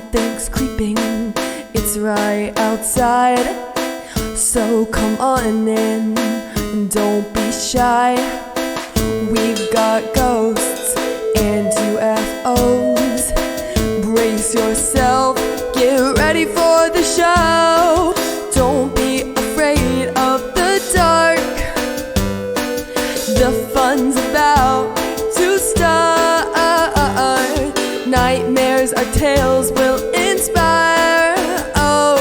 something's creeping, it's right outside. So come on in, and don't be shy. We've got ghosts and UFOs. Brace yourself, get ready for the show. Don't be afraid of the dark. The fun's about to start. Nightmares our tales will inspire. Oh,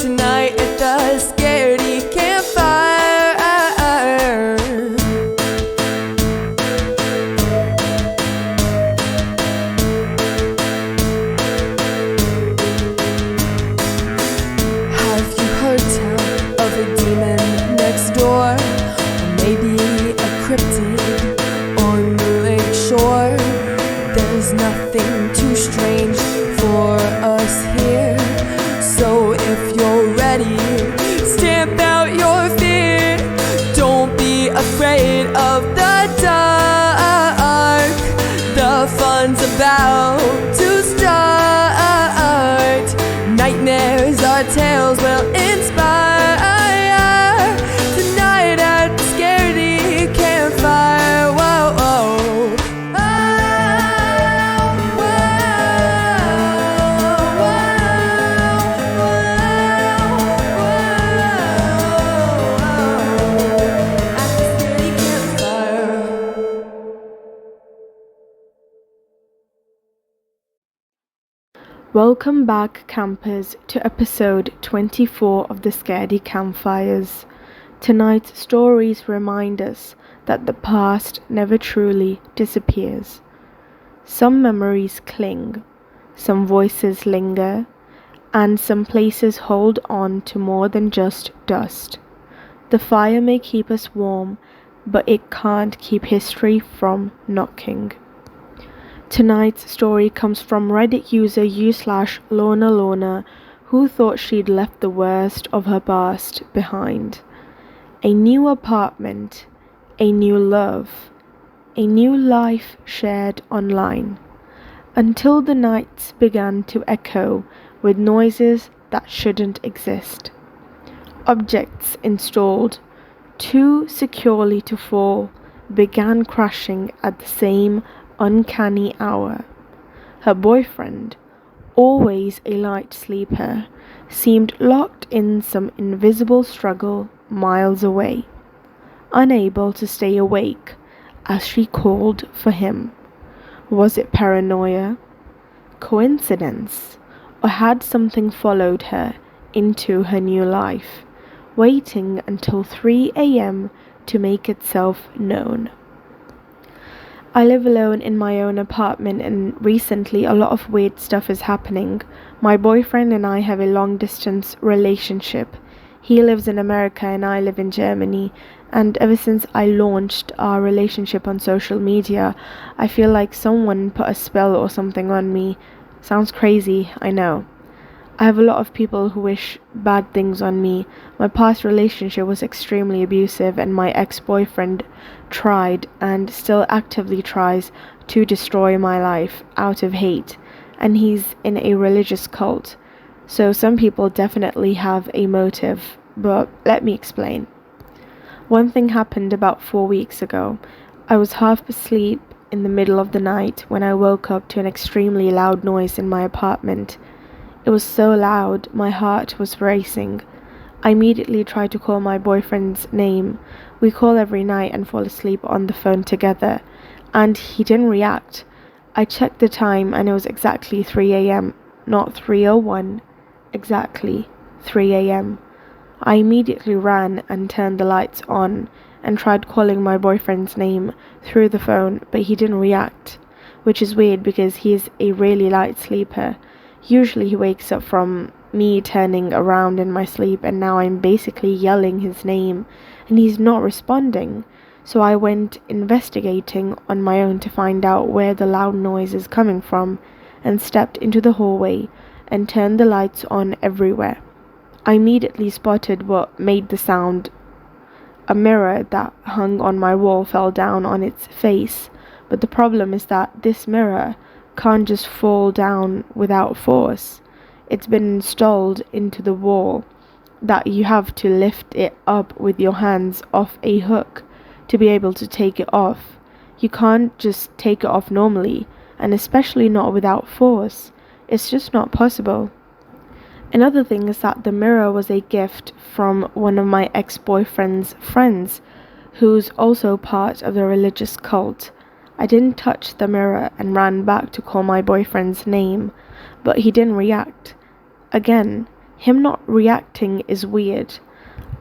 tonight at the Scaredy Campfire. Have you heard tell of a demon next door? Or maybe a cryptid on the lake shore? There's nothing too strange for us here. So if you're ready, stamp out your fear. Don't be afraid of the dark. The fun's about to start. Nightmares our tales will inspire. Tonight at the Scaredy Campfire. Whoa, whoa. Welcome back, campers, to episode 24 of the Scaredy Campfires. Tonight's stories remind us that the past never truly disappears. Some memories cling, some voices linger, and some places hold on to more than just dust. The fire may keep us warm, but it can't keep history from knocking. Tonight's story comes from Reddit user u/Lorna, who thought she'd left the worst of her past behind. A new apartment, a new love, a new life shared online, until the nights began to echo with noises that shouldn't exist. Objects installed too securely to fall began crashing at the same uncanny hour. Her boyfriend, always a light sleeper, seemed locked in some invisible struggle miles away, unable to stay awake as she called for him. Was it paranoia, coincidence, or had something followed her into her new life, waiting until 3 a.m. to make itself known? I live alone in my own apartment, and recently a lot of weird stuff is happening. My boyfriend and I have a long-distance relationship. He lives in America and I live in Germany, and ever since I launched our relationship on social media, I feel like someone put a spell or something on me. Sounds crazy, I know. I have a lot of people who wish bad things on me. My past relationship was extremely abusive, and my ex-boyfriend tried and still actively tries to destroy my life out of hate, and he's in a religious cult. So some people definitely have a motive, but let me explain. One thing happened about 4 weeks ago. I was half asleep in the middle of the night when I woke up to an extremely loud noise in my apartment. It was so loud, my heart was racing. I immediately tried to call my boyfriend's name. We call every night and fall asleep on the phone together, and he didn't react. I checked the time and it was exactly 3 a.m., not 3:01, exactly 3 a.m. I immediately ran and turned the lights on and tried calling my boyfriend's name through the phone, but he didn't react, which is weird because he is a really light sleeper. Usually he wakes up from me turning around in my sleep, and now I'm basically yelling his name and he's not responding. So I went investigating on my own to find out where the loud noise is coming from, and stepped into the hallway and turned the lights on everywhere. I immediately spotted what made the sound. A mirror that hung on my wall fell down on its face, but the problem is that this mirror can't just fall down without force. It's been installed into the wall that you have to lift it up with your hands off a hook to be able to take it off. You can't just take it off normally, and especially not without force. It's just not possible. Another thing is that the mirror was a gift from one of my ex-boyfriend's friends, who's also part of the religious cult. I didn't touch the mirror and ran back to call my boyfriend's name, but he didn't react. Again, him not reacting is weird.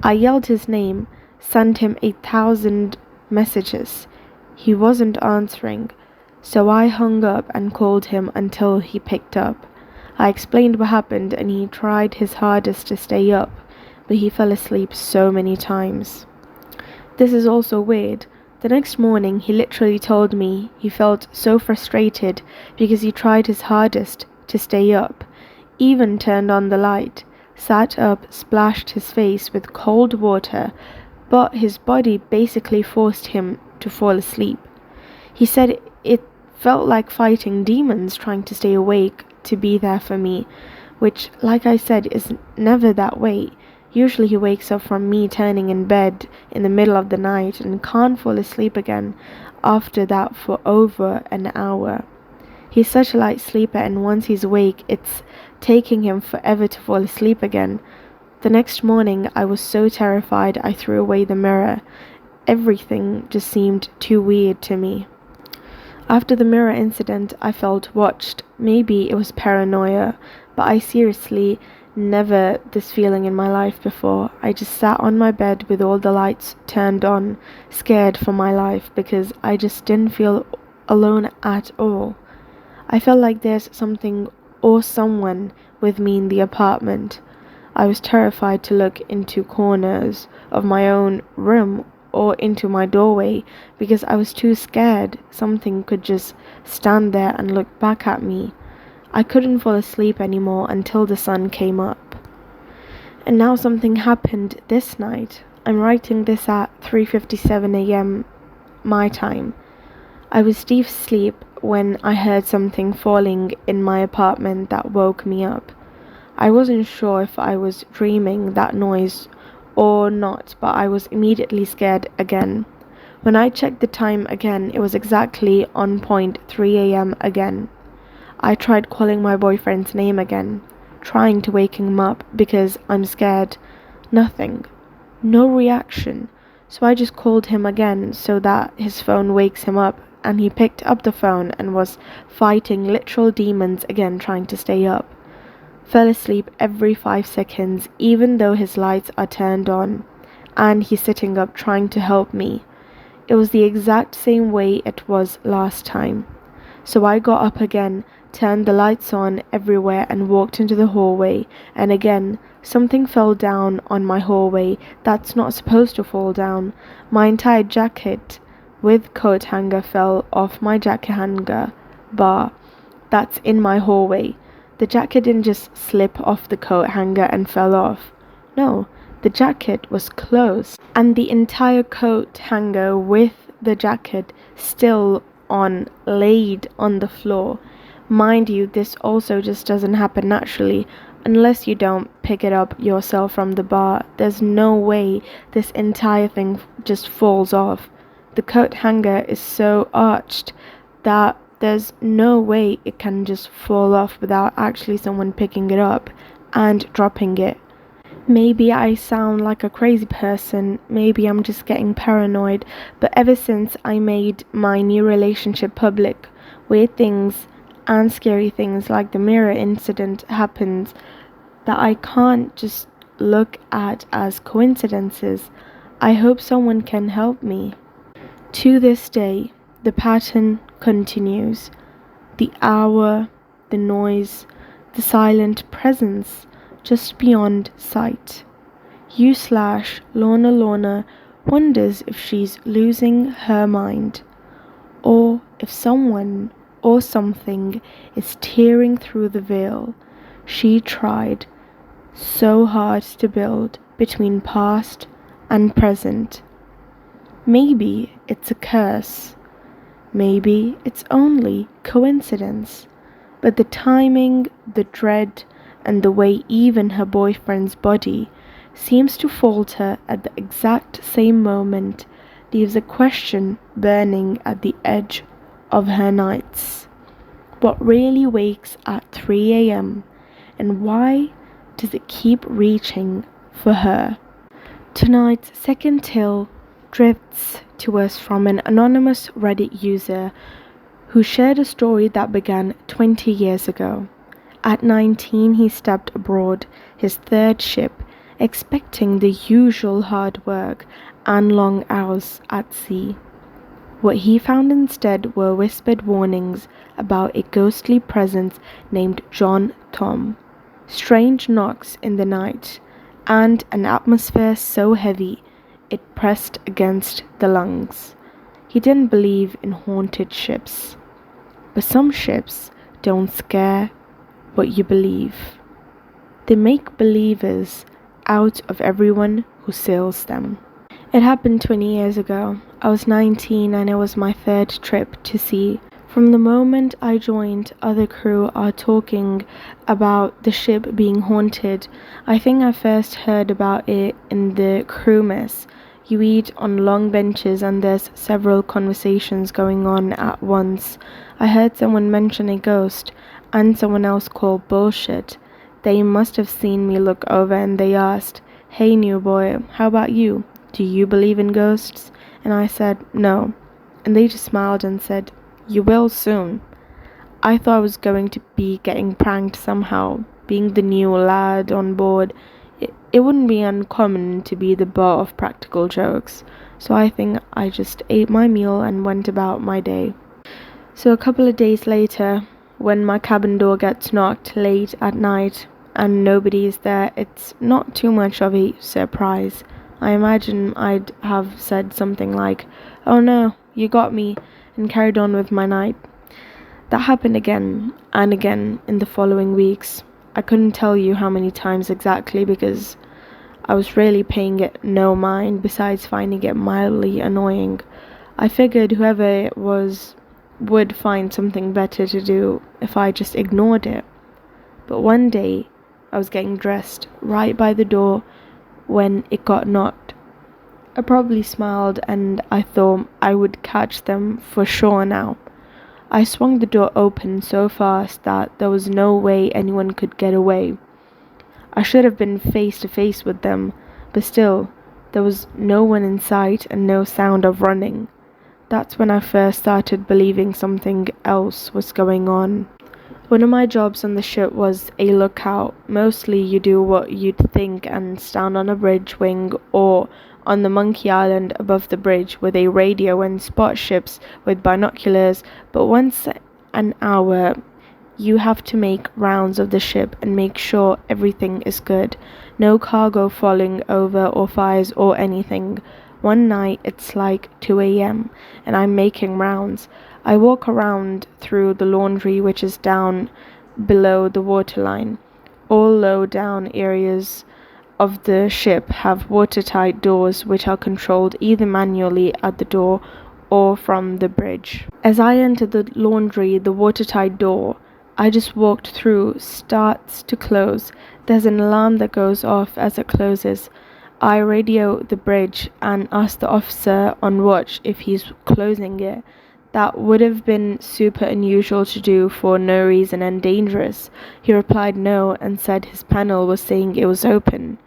I yelled his name, sent him 1,000 messages. He wasn't answering, so I hung up and called him until he picked up. I explained what happened and he tried his hardest to stay up, but he fell asleep so many times. This is also weird. The next morning he literally told me he felt so frustrated because he tried his hardest to stay up, even turned on the light, sat up, splashed his face with cold water, but his body basically forced him to fall asleep. He said it felt like fighting demons trying to stay awake to be there for me, which, like I said, is never that way. Usually he wakes up from me turning in bed in the middle of the night and can't fall asleep again after that for over an hour. He's such a light sleeper, and once he's awake, it's taking him forever to fall asleep again. The next morning I was so terrified I threw away the mirror. Everything just seemed too weird to me. After the mirror incident, I felt watched. Maybe it was paranoia, but I seriously never this feeling in my life before. I just sat on my bed with all the lights turned on, scared for my life because I just didn't feel alone at all. I felt like there's something or someone with me in the apartment. I was terrified to look into corners of my own room or into my doorway because I was too scared something could just stand there and look back at me. I couldn't fall asleep anymore until the sun came up. And now something happened this night. I'm writing this at 3:57 a.m. my time. I was deep asleep when I heard something falling in my apartment that woke me up. I wasn't sure if I was dreaming that noise or not, but I was immediately scared again. When I checked the time again, it was exactly on point 3 a.m. again. I tried calling my boyfriend's name again, trying to wake him up because I'm scared. Nothing. No reaction. So I just called him again so that his phone wakes him up, and he picked up the phone and was fighting literal demons again, trying to stay up. Fell asleep every 5 seconds, even though his lights are turned on, and he's sitting up trying to help me. It was the exact same way it was last time. So I got up again, turned the lights on everywhere and walked into the hallway, and again, something fell down on my hallway that's not supposed to fall down. My entire jacket with coat hanger fell off my jacket hanger bar that's in my hallway. The jacket didn't just slip off the coat hanger and fell off. No, the jacket was closed, and the entire coat hanger with the jacket still on, laid on the floor. Mind you, this also just doesn't happen naturally unless you don't pick it up yourself from the bar. There's no way this entire thing just falls off. The coat hanger is so arched that there's no way it can just fall off without actually someone picking it up and dropping it. Maybe I sound like a crazy person, maybe I'm just getting paranoid, but ever since I made my new relationship public, weird things and scary things like the mirror incident happened that I can't just look at as coincidences. I hope someone can help me. To this day, the pattern continues. The hour, the noise, the silent presence just beyond sight. U/Lorna Lorna wonders if she's losing her mind, or if someone or something is tearing through the veil she tried so hard to build between past and present. Maybe it's a curse. Maybe it's only coincidence. But the timing, the dread, and the way even her boyfriend's body seems to falter at the exact same moment leaves a question burning at the edge of her nights. What really wakes at 3 a.m., and why does it keep reaching for her? Tonight's second tale drifts to us from an anonymous Reddit user who shared a story that began 20 years ago. At 19, he stepped aboard his third ship, expecting the usual hard work and long hours at sea. What he found instead were whispered warnings about a ghostly presence named Thom, strange knocks in the night, and an atmosphere so heavy it pressed against the lungs. He didn't believe in haunted ships, but some ships don't scare what you believe. They make believers out of everyone who sails them. It happened 20 years ago. I was 19 and it was my third trip to sea. From the moment I joined, other crew are talking about the ship being haunted. I think I first heard about it in the crew mess. You eat on long benches and there's several conversations going on at once. I heard someone mention a ghost and someone else call bullshit. They must have seen me look over and they asked, "Hey new boy, how about you? Do you believe in ghosts?" And I said, "No." And they just smiled and said, "You will soon." I thought I was going to be getting pranked somehow. Being the new lad on board, it wouldn't be uncommon to be the butt of practical jokes. So I think I just ate my meal and went about my day. So a couple of days later, when my cabin door gets knocked late at night and nobody is there, it's not too much of a surprise. I imagine I'd have said something like, "Oh no, you got me," and carried on with my night. That happened again and again in the following weeks. I couldn't tell you how many times exactly because I was really paying it no mind besides finding it mildly annoying. I figured whoever it was would find something better to do if I just ignored it. But one day, I was getting dressed right by the door when it got knocked. I probably smiled and I thought I would catch them for sure now. I swung the door open so fast that there was no way anyone could get away. I should have been face to face with them, but still, there was no one in sight and no sound of running. That's when I first started believing something else was going on. One of my jobs on the ship was a lookout. Mostly you do what you'd think and stand on a bridge wing or on the monkey island above the bridge with a radio and spot ships with binoculars, but once an hour you have to make rounds of the ship and make sure everything is good. No cargo falling over or fires or anything. One night it's like 2 a.m. and I'm making rounds. I walk around through the laundry, which is down below the waterline. All low down areas of the ship have watertight doors which are controlled either manually at the door or from the bridge. As I enter the laundry, the watertight door I just walked through starts to close. There's an alarm that goes off as it closes. I radio the bridge and ask the officer on watch if he's closing it. That would have been super unusual to do for no reason and dangerous. He replied no and said his panel was saying it was open.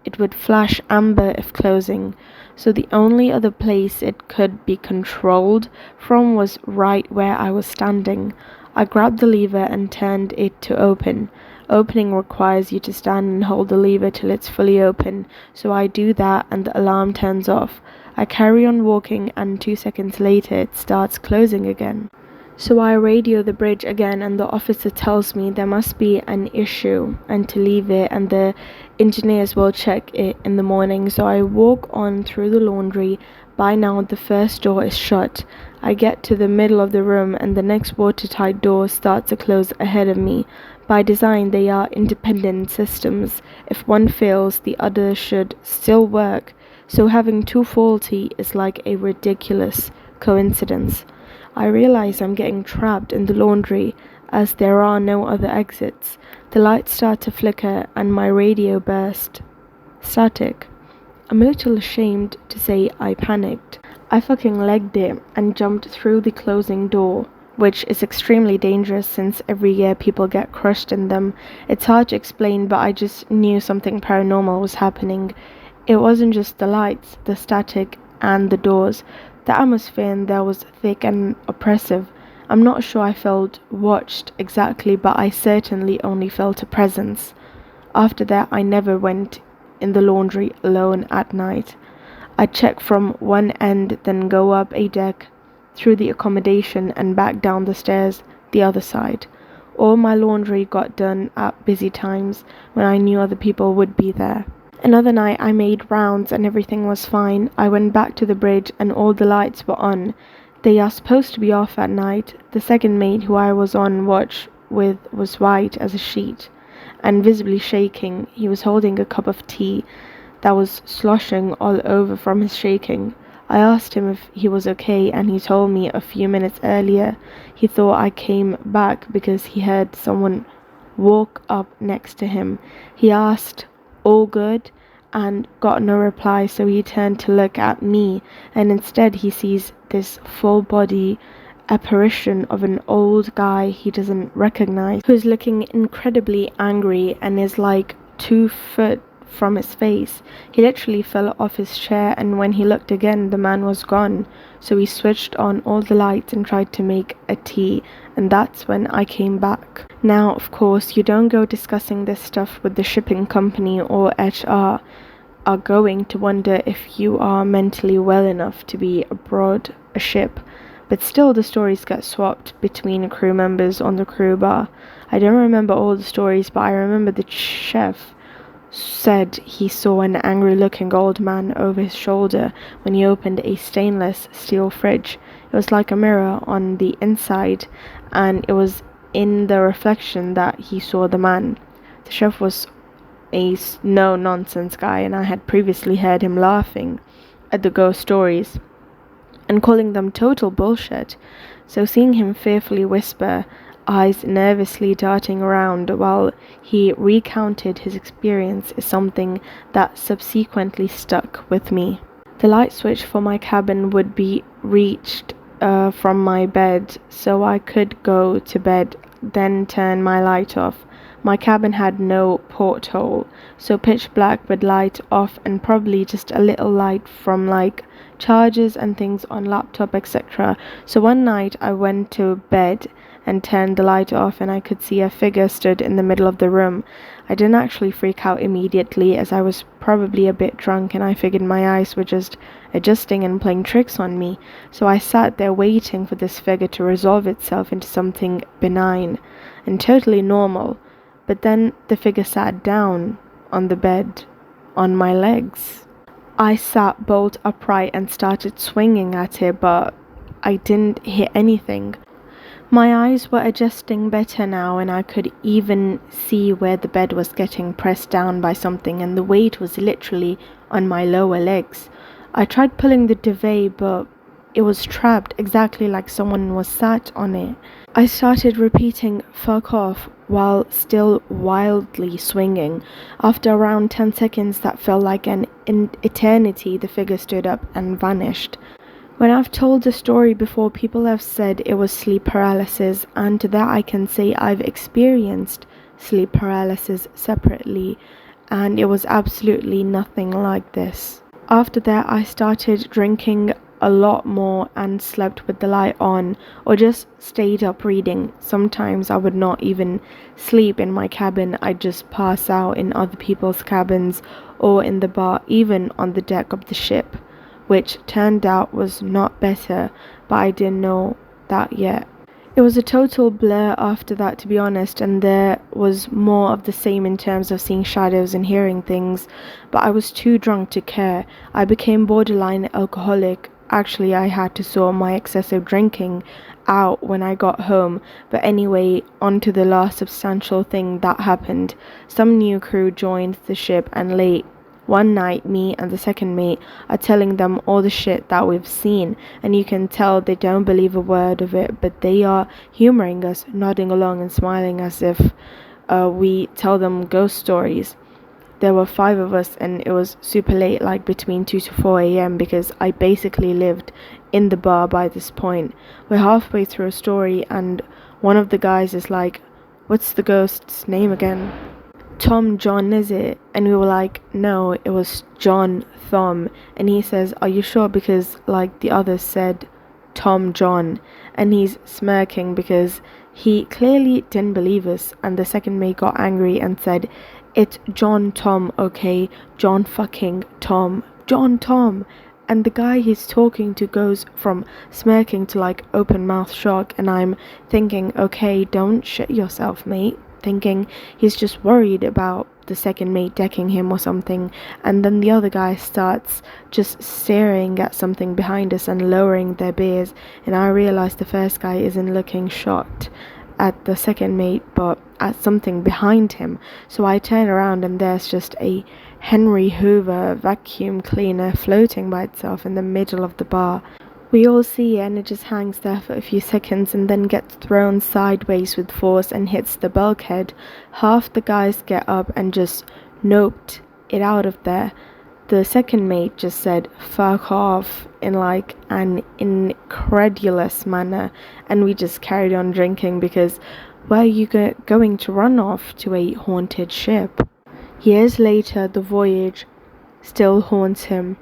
It would flash amber if closing, so the only other place it could be controlled from was right where I was standing. I grabbed the lever and turned it to open. Opening requires you to stand and hold the lever till it's fully open, so I do that and the alarm turns off. I carry on walking and 2 seconds later it starts closing again. So I radio the bridge again and the officer tells me there must be an issue and to leave it and the engineers will check it in the morning. So I walk on through the laundry. By now the first door is shut. I get to the middle of the room and the next watertight door starts to close ahead of me. By design they are independent systems. If one fails, the other should still work. So having two faulty is like a ridiculous coincidence. I realize I'm getting trapped in the laundry as there are no other exits. The lights start to flicker and my radio burst static. I'm a little ashamed to say I panicked. I fucking legged it and jumped through the closing door, which is extremely dangerous since every year people get crushed in them. It's hard to explain, but I just knew something paranormal was happening. It wasn't just the lights, the static, and the doors. The atmosphere in there was thick and oppressive. I'm not sure I felt watched exactly, but I certainly only felt a presence. After that, I never went in the laundry alone at night. I'd check from one end, then go up a deck, through the accommodation, and back down the stairs the other side. All my laundry got done at busy times when I knew other people would be there. Another night I made rounds and everything was fine. I went back to the bridge and all the lights were on. They are supposed to be off at night. The second mate who I was on watch with was white as a sheet and visibly shaking. He was holding a cup of tea that was sloshing all over from his shaking. I asked him if he was okay and he told me a few minutes earlier he thought I came back because he heard someone walk up next to him. He asked, "All good?" and got no reply, so he turned to look at me and instead he sees this full body apparition of an old guy he doesn't recognize, who's looking incredibly angry and is like 2 foot from his face. He literally fell off his chair, and when he looked again, the man was gone. So he switched on all the lights and tried to make a tea, and that's when I came back. Now, of course, you don't go discussing this stuff with the shipping company, or HR are going to wonder if you are mentally well enough to be aboard a ship. But still, the stories get swapped between crew members on the crew bar. I don't remember all the stories, but I remember the chef said he saw an angry-looking old man over his shoulder when he opened a stainless steel fridge. It was like a mirror on the inside, and it was in the reflection that he saw the man. The chef was a no-nonsense guy, and I had previously heard him laughing at the ghost stories and calling them total bullshit. So seeing him fearfully whisper, eyes nervously darting around while he recounted his experience, is something that subsequently stuck with me. The light switch for my cabin would be reached from my bed, so I could go to bed, then turn my light off. My cabin had no porthole, so pitch black with light off and probably just a little light from like chargers and things on laptop, etc. So one night I went to bed and turned the light off and I could see a figure stood in the middle of the room. I didn't actually freak out immediately as I was probably a bit drunk and I figured my eyes were just adjusting and playing tricks on me. So I sat there waiting for this figure to resolve itself into something benign and totally normal. But then the figure sat down on the bed on my legs. I sat bolt upright and started swinging at it, but I didn't hit anything. My eyes were adjusting better now and I could even see where the bed was getting pressed down by something and the weight was literally on my lower legs. I tried pulling the duvet, but it was trapped exactly like someone was sat on it. I started repeating "fuck off" while still wildly swinging. After around 10 seconds that felt like an eternity, the figure stood up and vanished. When I've told the story before, people have said it was sleep paralysis, and to that I can say I've experienced sleep paralysis separately, and it was absolutely nothing like this. After that, I started drinking a lot more and slept with the light on, or just stayed up reading. Sometimes I would not even sleep in my cabin, I'd just pass out in other people's cabins or in the bar, even on the deck of the ship, which turned out was not better, but I didn't know that yet. It was a total blur after that, to be honest, and there was more of the same in terms of seeing shadows and hearing things, but I was too drunk to care. I became borderline alcoholic. Actually, I had to sort my excessive drinking out when I got home, but anyway, on to the last substantial thing that happened. Some new crew joined the ship, and late One night, me and the second mate are telling them all the shit that we've seen, and you can tell they don't believe a word of it, but they are humoring us, nodding along and smiling as if we tell them ghost stories. There were 5 of us, and it was super late, like between 2 to 4 a.m. because I basically lived in the bar by this point. We're halfway through a story, and one of the guys is like, "What's the ghost's name again?" "Tom John, is it?" And we were like, "No, it was John Thom." And he says, "Are you sure?" Because like the others said Tom John, and he's smirking because he clearly didn't believe us. And the second mate got angry and said, "It's John Tom, okay? John fucking Tom. John Tom." And the guy he's talking to goes from smirking to like open mouth shock, and I'm thinking, okay, don't shit yourself, mate. Thinking he's just worried about the second mate decking him or something. And then the other guy starts just staring at something behind us and lowering their beers, and I realize the first guy isn't looking shocked at the second mate but at something behind him. So I turn around and there's just a Henry Hoover vacuum cleaner floating by itself in the middle of the bar. We all see it, and it just hangs there for a few seconds and then gets thrown sideways with force and hits the bulkhead. Half the guys get up and just noped it out of there. The second mate just said "fuck off" in like an incredulous manner, and we just carried on drinking because where are you going to run off to a haunted ship? Years later, the voyage still haunts him.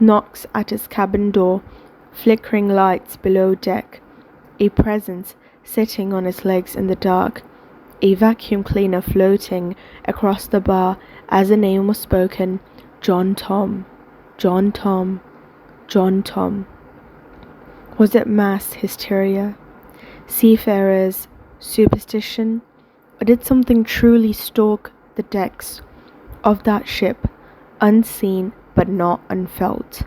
Knocks at his cabin door, flickering lights below deck, a presence sitting on his legs in the dark, a vacuum cleaner floating across the bar as a name was spoken: John Tom, John Tom, John Tom. Was it mass hysteria, seafarers' superstition, or did something truly stalk the decks of that ship, unseen but not unfelt?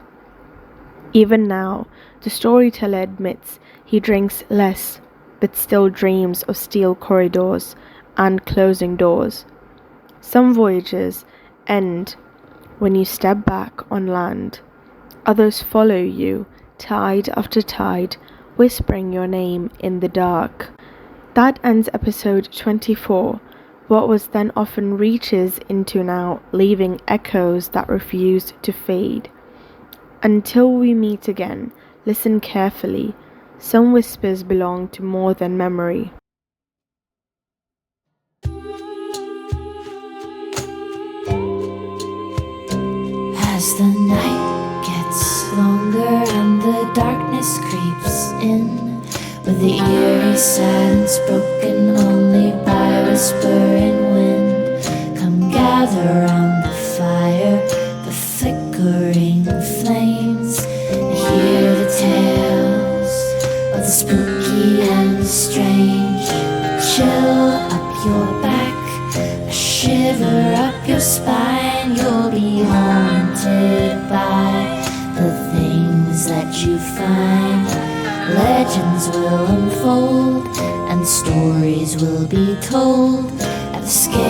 Even now, the storyteller admits he drinks less, but still dreams of steel corridors and closing doors. Some voyages end when you step back on land. Others follow you, tide after tide, whispering your name in the dark. That ends episode 24. What was then often reaches into now, leaving echoes that refuse to fade. Until we meet again, listen carefully. Some whispers belong to more than memory. As the night gets longer and the darkness creeps in, with the eerie silence broken only by whispering wind, come gather round the fire, the flickering flames, and hear the tales of the spooky and the strange. A chill up your back, a shiver up your spine. You'll be haunted by the things that you find. Legends will unfold and stories will be told at the scale